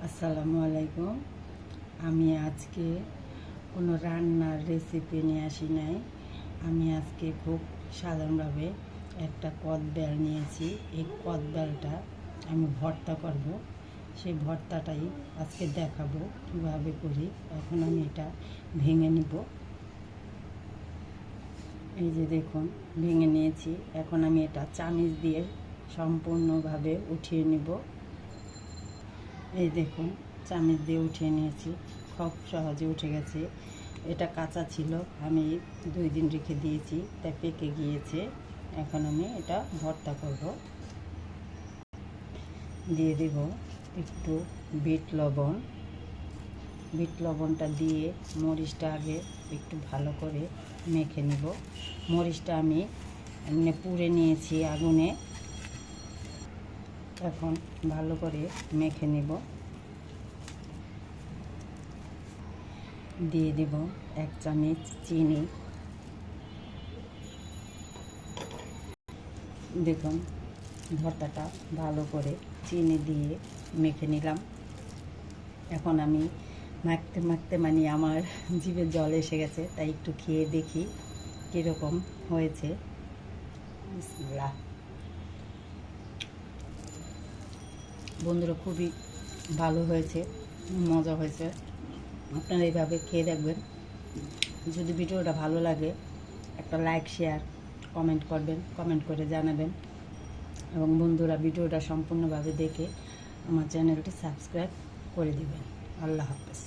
আসসালামু আলাইকুম। আমি আজকে কোনো রান্নার রেসিপি নিয়ে আসি নাই। আমি আজকে খুব সাধারণভাবে একটা কদবেল নিয়েছি। এই কদবেলটা আমি ভর্তা করব। সেই ভর্তাটাই আজকে দেখাবো কীভাবে করি। এখন আমি এটা ভেঙে নিব। এই যে দেখুন, ভেঙে নিয়েছি। এখন আমি এটা চামিচ দিয়ে সম্পূর্ণভাবে উঠিয়ে নিব। এই দেখুন, চামিচ দিয়ে উঠিয়ে নিয়েছি, খুব সহজে উঠে গেছে। এটা কাঁচা ছিল, আমি 2 দিন রেখে দিয়েছি, তাই পেকে গিয়েছে। এখন আমি এটা ভর্তা করব। দিয়ে দেব একটু বিট লবণ। বিট লবণটা দিয়ে মরিচটা আগে একটু ভালো করে মেখে নিব। মরিচটা আমি এমনি পুড়ে নিয়েছি আগুনে। এখন ভালো করে মেখে নেব। দিয়ে দেব 1 চামচ চিনি। দেখুন, ভর্তাটা ভালো করে চিনি দিয়ে মেখে নিলাম। এখন আমি মাখতে মাখতে আমার জিভে জল এসে গেছে, তাই একটু খেয়ে দেখি কীরকম হয়েছে। বিসমিল্লাহ। বন্ধুরা, খুবই ভালো হয়েছে, মজা হয়েছে। আপনারা এইভাবে খেয়ে দেখবেন। যদি ভিডিওটা ভালো লাগে একটা লাইক, শেয়ার, কমেন্ট করবেন, কমেন্ট করে জানাবেন। এবং বন্ধুরা, ভিডিওটা সম্পূর্ণভাবে দেখে আমার চ্যানেলটি সাবস্ক্রাইব করে দিবেন। আল্লাহ হাফেজ।